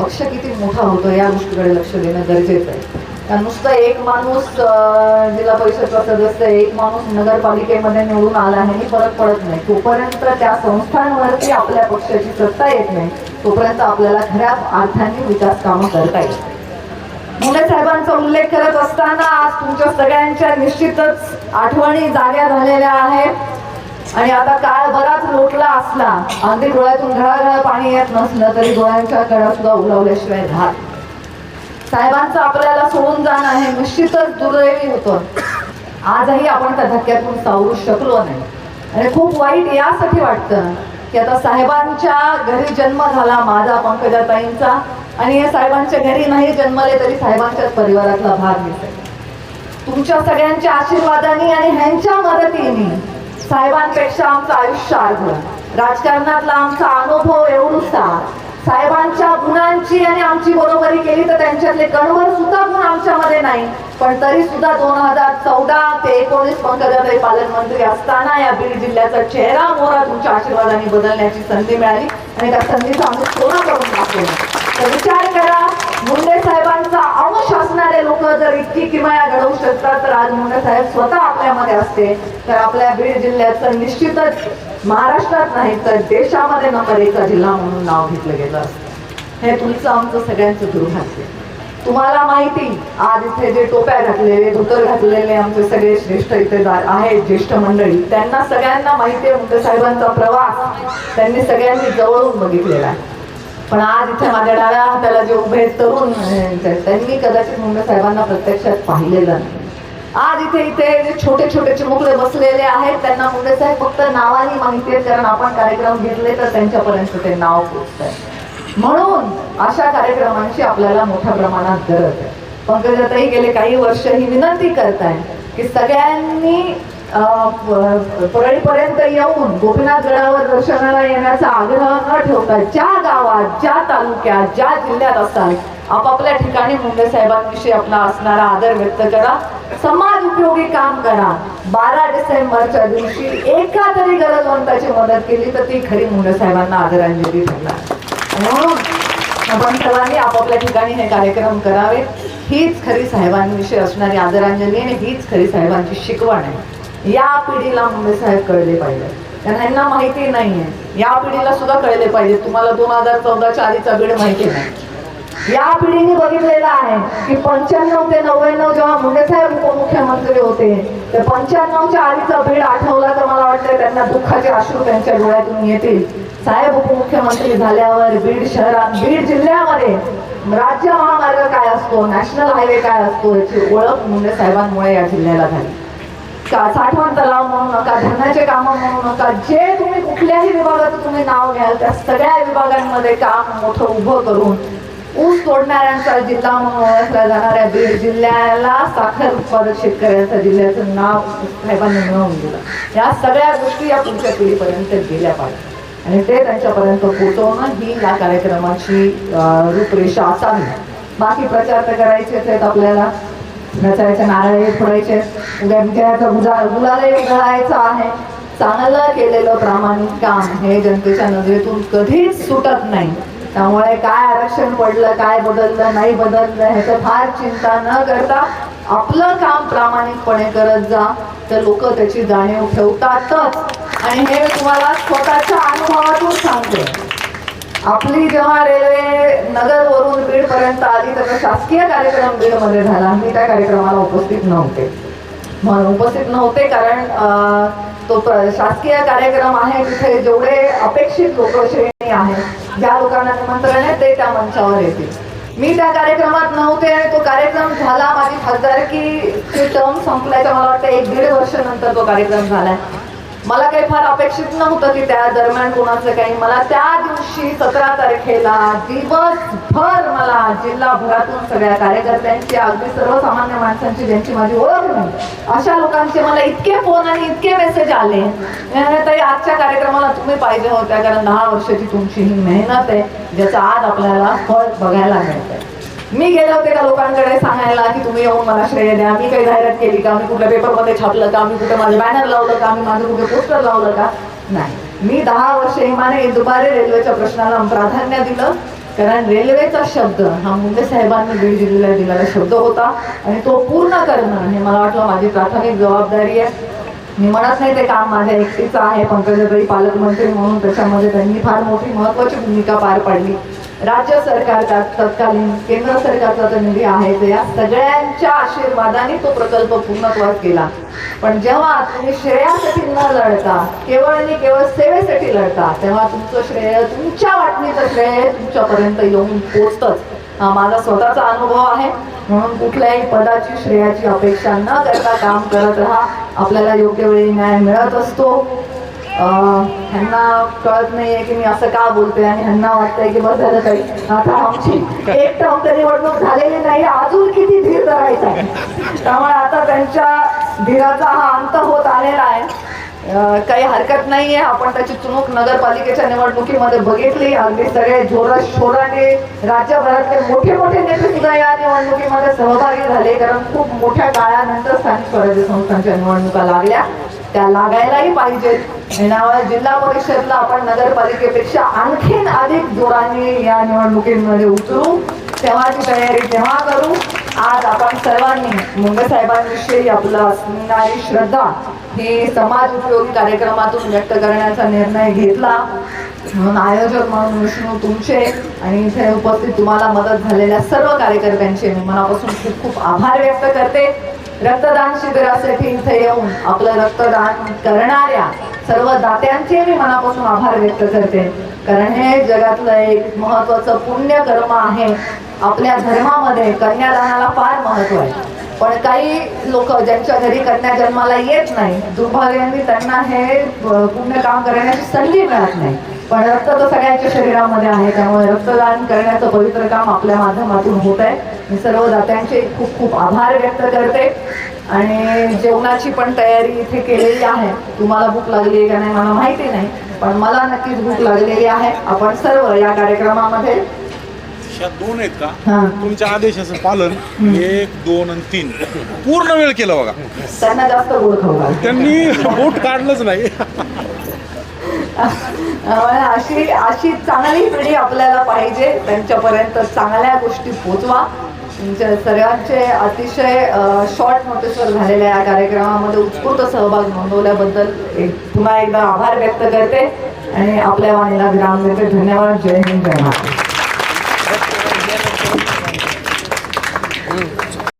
पक्ष किती मोठा होतो या गोष्टीकडे लक्ष देणं गरजेचं आहे. कारण नुसतं एक माणूस जिल्हा परिषदचा सदस्य, एक माणूस नगरपालिकेमध्ये निवडून आला आहे फरक पडत नाही. तोपर्यंत त्या संस्थांवरती आपल्या पक्षाची सत्ता येत नाही, तोपर्यंत आपल्याला खऱ्या अर्थाने विकास कामं करता येत. मुंडे साहेबांचा उल्लेख करत असताना आज तुमच्या सगळ्यांच्या निश्चितच आठवणी जाग्या झालेल्या आहेत. आणि आता काळ बराच लोटला असला, अगदी डोळ्यातून घळाघळा पाणी येत नसलं तरी डोळ्यांच्या कळा सुद्धा उलवल्याशिवाय राहत. साहेबांचं आपल्याला सोडून जाणं हे निश्चितच दुर्दैवी होतं. आजही आपण त्या धक्क्यातून सावरू शकलो नाही. आणि खूप वाईट यासाठी वाटतं की आता साहेबांच्या घरी जन्म झाला माझा, पंकजाताईंचा, आणि हे साहेबांच्या घरी नाही जन्मले तरी साहेबांच्याच परिवारातला भाग दिसेल. तुमच्या सगळ्यांच्या आशीर्वादाने आणि ह्यांच्या मदतीने साहेबांपेक्षा आमचं आयुष्य आढळलं. राजकारणातला आमचा अनुभव एवढूसा, साहेबांच्या गुणांची आणि आमची बरोबरी केली तर त्यांच्यातले कणभर सुद्धा गुण आमच्यामध्ये नाही. पण तरी सुद्धा 2014 ते 2019 पंकजाताई पालकमंत्री असताना या बीड जिल्ह्याचा चेहरा मोहरा तुमच्या आशीर्वादाने बदलण्याची संधी मिळाली आणि त्या संधीचा आम्ही सोनं करून दाखवलं. तर विचार करा, मुंडे साहेबांचा अंश असणारे लोक जर इतकी किमया घडवू शकतात तर आज मुंडे साहेब स्वतः आपल्यामध्ये असते तर आपल्या बीड जिल्ह्याचं निश्चितच महाराष्ट्रात नाही तर देशामध्ये नंबर 1 जिल्हा म्हणून नाव घेतलं गेलं असतं. हे तुमचं आमचं सगळ्यांचं दुर्भाग्य. तुम्हाला माहिती, आज इथे जे टोप्या घातलेले, धोतर घातलेले आमचे सगळे श्रेष्ठ इथेदार आहेत, ज्येष्ठ मंडळी, त्यांना सगळ्यांना माहिती आहे मुंडे साहेबांचा प्रवास त्यांनी सगळ्यांनी जवळून बघितलेला आहे. पण आज इथे माझ्या डाव्या हाताला जे उभे तरुण त्यांनी कदाचित मुंडे साहेबांना प्रत्यक्षात पाहिलेलं नाही. आज इथे जे छोटे छोटे चिमुकले बसलेले आहेत त्यांना मुंडे साहेब फक्त नावाने माहिती आहेत, कारण आपण कार्यक्रम घेतले तर त्यांच्यापर्यंत ते नाव पोहोचत आहे. म्हणून अशा कार्यक्रमांची आपल्याला मोठ्या प्रमाणात गरज आहे. पंकजाताई गेले काही वर्ष ही विनंती करताय की सगळ्यांनी परळीपर्यंत येऊन गोपीनाथ गडावर दर्शनाला येण्याचा आग्रह न ठेवता ज्या गावात, ज्या तालुक्यात, ज्या जिल्ह्यात असाल आपापल्या ठिकाणी मुंडे साहेबांविषयी आपला असणारा आदर व्यक्त करा, समाज उपयोगी काम करा. 12 डिसेंबरच्या दिवशी एका तरी गरजवंताची मदत केली तर ती खरी मुंडे साहेबांना आदरांजली ठरणार. म्हणून आपण सर्वांनी आपापल्या ठिकाणी हे कार्यक्रम करावे. हीच खरी साहेबांविषयी असणारी आदरांजली आणि हीच खरी साहेबांची शिकवण आहे. या पिढीला मुंडे साहेब कळले पाहिजे, त्यांना माहिती नाहीये. या पिढीला सुद्धा कळले पाहिजे. तुम्हाला 2014च्या आधीचा बीड माहिती नाही. या पिढीने बघितलेलं आहे की 95 ते 99 जेव्हा मुंडे साहेब उपमुख्यमंत्री होते ते 95च्या आधीचा बीड आठवला तर मला वाटतं त्यांना दुःखाचे अश्रू त्यांच्या डोळ्यातून येतील. साहेब उपमुख्यमंत्री झाल्यावर बीड शहरात, बीड जिल्ह्यामध्ये राज्य महामार्ग काय असतो, नॅशनल हायवे काय असतो याची ओळख मुंडे साहेबांमुळे या जिल्ह्याला झाली. साठवण तलाव म्हणू नका, धरणाचे कामं म्हणू नका, जे तुम्ही कुठल्याही विभागाचं तुम्ही नाव घ्याल त्या सगळ्या विभागांमध्ये काम मोठं उभं करून ऊस तोडणाऱ्यांचा जिल्हा म्हणून ओळखला जाणाऱ्या बीड जिल्ह्याला साखर उत्पादक शेतकऱ्यांच्या जिल्ह्याचं नाव साहेबांनी मिळवून दिलं. या सगळ्या गोष्टी या पुढच्या पिढीपर्यंत गेल्या पाहिजे आणि ते त्यांच्यापर्यंत पोहोचवणं ही या कार्यक्रमाची रूपरेषा असावी. बाकी प्रचार तर करायचेच आहेत आपल्याला, प्रचाराचे नारळ फोडायचे, गुलालही उधळायचं आहे. चांगलं केलेलं प्रामाणिक काम हे जनतेच्या नजरेतून कधीच सुटत नाही. त्यामुळे काय आरक्षण पडलं, काय बदललं, नाही बदललं ह्याचं फार चिंता न करता आपलं काम प्रामाणिकपणे करत जा तर लोक त्याची जाणीव ठेवतातच. आणि हे तुम्हाला स्वतःच्या अनुभवातून सांगते. आपली जेव्हा रेल्वे नगरवरून बीडपर्यंत आली तर शासकीय कार्यक्रम बीडमध्ये झाला. मी त्या कार्यक्रमाला उपस्थित नव्हते कारण तो शासकीय कार्यक्रम आहे तिथे जेवढे अपेक्षित लोकश्रेणी आहे, ज्या लोकांना निमंत्रण आहे ते त्या मंचावर येतील. मी त्या कार्यक्रमात नव्हते आणि तो कार्यक्रम झाला. माझी खासदारकीची टर्म संपल्याच्या मला वाटतं 1-1.5 वर्ष नंतर तो कार्यक्रम झालाय. मला काही फार अपेक्षित नव्हतं की त्या दरम्यान कोणाचं काही. मला त्या दिवशी 17 तारखेला दिवसभर मला जिल्हाभरातून सगळ्या कार्यकर्त्यांची, अगदी सर्वसामान्य माणसांची ज्यांची माझी ओळख नाही अशा लोकांचे मला इतके फोन आणि इतके मेसेज आले. ताई आजच्या कार्यक्रमाला तुम्ही पाहिजे होत्या, कारण 10 वर्षाची तुमची ही मेहनत आहे ज्याचं आज आपल्याला फळ बघायला मिळतंय. मी गेले होते का लोकांकडे सांगायला की तुम्ही येऊन मला श्रेय द्या, मी काही जाहिरात केली का, मी कुठल्या पेपरमध्ये छापलं का, मी कुठे माझं बॅनर लावलं का, मी माझं कुठे पोस्टर लावलं का, नाही. मी 10 वर्ष इमाने दुपारी रेल्वेच्या प्रश्नाला प्राधान्य दिलं. कारण रेल्वेचा शब्द हा मुंडे साहेबांनी बीड जिल्ह्याला दिलेला शब्द होता आणि तो पूर्ण करणं हे मला वाटलं माझी प्राथमिक जबाबदारी आहे. मी म्हणत नाही ते काम माझ्या एकटीचं आहे. पंकजाताई पालकमंत्री म्हणून त्याच्यामध्ये त्यांनी फार मोठी महत्त्वाची भूमिका पार पाडली. राज्य सरकारचा तत्कालीन केंद्र सरकारचा तो निधी आहे तर या सगळ्यांच्या आशीर्वादाने तो प्रकल्प पूर्णत्वास गेला. पण जेव्हा तुम्ही श्रेयासाठी न लढता केवळ आणि केवळ सेवेसाठी लढता तेव्हा तुमचं श्रेय, तुमच्या वाटणीचं श्रेय तुमच्यापर्यंत येऊन पोचतंच. हा माझा स्वतःचा अनुभव आहे. म्हणून कुठल्याही पदाची श्रेयाची अपेक्षा न करता काम करत राहा. आपल्याला योग्य वेळी न्याय मिळत असतो. ह्यांना कळत नाहीये की मी असं का बोलते आणि ह्यांना वाटतंय की बस झालं काही आता आमची एक टर्म तरी निवडणूक झालेली नाही, अजून किती धीर धरायचा आहे. त्यामुळे आता त्यांच्या धीराचा हा अंत होत आलेला आहे. काही हरकत नाहीये. आपण त्याची चुणूक नगरपालिकेच्या निवडणुकीमध्ये बघितली. अगदी सगळे जोराशोराने राज्यभरातले मोठे मोठे नेते सुद्धा या निवडणुकीमध्ये सहभागी झाले. कारण खूप मोठ्या काळानंतर स्थानिक स्वराज्य संस्थांच्या निवडणुका लागल्या. त्या लागायलाही पाहिजेत. त्यामुळे जिल्हा परिषदला आपण नगरपालिकेपेक्षा आणखीन अधिक जोराने या निवडणुकीमध्ये उतरू. तेव्हाची तयारी तेव्हा करू. आज आपण सर्वांनी मुंडे साहेबांविषयी आपलं असणारी श्रद्धा ही समाज उपयोगी कार्यक्रमातून व्यक्त करण्याचा निर्णय घेतला. म्हणून आयोजक म्हणून विष्णू तुमचे आणि इथे उपस्थित तुम्हाला मदत झालेल्या सर्व कार्यकर्त्यांचे मी मनापासून खूप खूप आभार व्यक्त करते. रक्तदान शिबिरासाठी इथे येऊन आपलं रक्तदान करणाऱ्या सर्व दात्यांचे मी मनापासून आभार व्यक्त करते. कारण हे जगातलं एक महत्त्वाचं पुण्यकर्म आहे. आपल्या धर्मामध्ये कन्यादानाला फार महत्त्व आहे. पण काही लोक ज्यांच्या घरी कन्या जन्माला येत नाही, दुर्भाग्याने त्यांना हे पुण्य काम करण्याची संधी मिळत नाही. पण रक्त तर सगळ्यांच्या शरीरामध्ये आहे. त्यामुळे रक्तदान करण्याचं पवित्र काम आपल्या माध्यमातून होत आहे. मी सर्व दात्यांचे खूप खूप आभार व्यक्त करते. आणि जेवणाची पण तयारी इथे केलेली आहे. तुम्हाला भूक लागली आहे का नाही मला माहिती नाही, पण मला नक्कीच भूक लागलेली आहे. आपण सर्व या कार्यक्रमामध्ये दोन आहेत का तुमच्या आदेशाचं पालन 1, 2 आणि 3 पूर्ण वेळ केलं बघा. त्यांना जास्त गोड खाऊ घाल. त्यांनी बोट काढलंच नाही. अशी चांगली पिढी आपल्याला पाहिजे. त्यांच्यापर्यंत चांगल्या गोष्टी पोचवा. तुमच्या सर्वांचे अतिशय शॉर्ट नोटीसवर झालेल्या या कार्यक्रमामध्ये उत्स्फूर्त सहभाग नोंदवल्याबद्दल पुन्हा एकदा आभार व्यक्त करते आणि आपल्या वाणीला विराम देते. धन्यवाद. जय हिंद, जय महाराष्ट्र.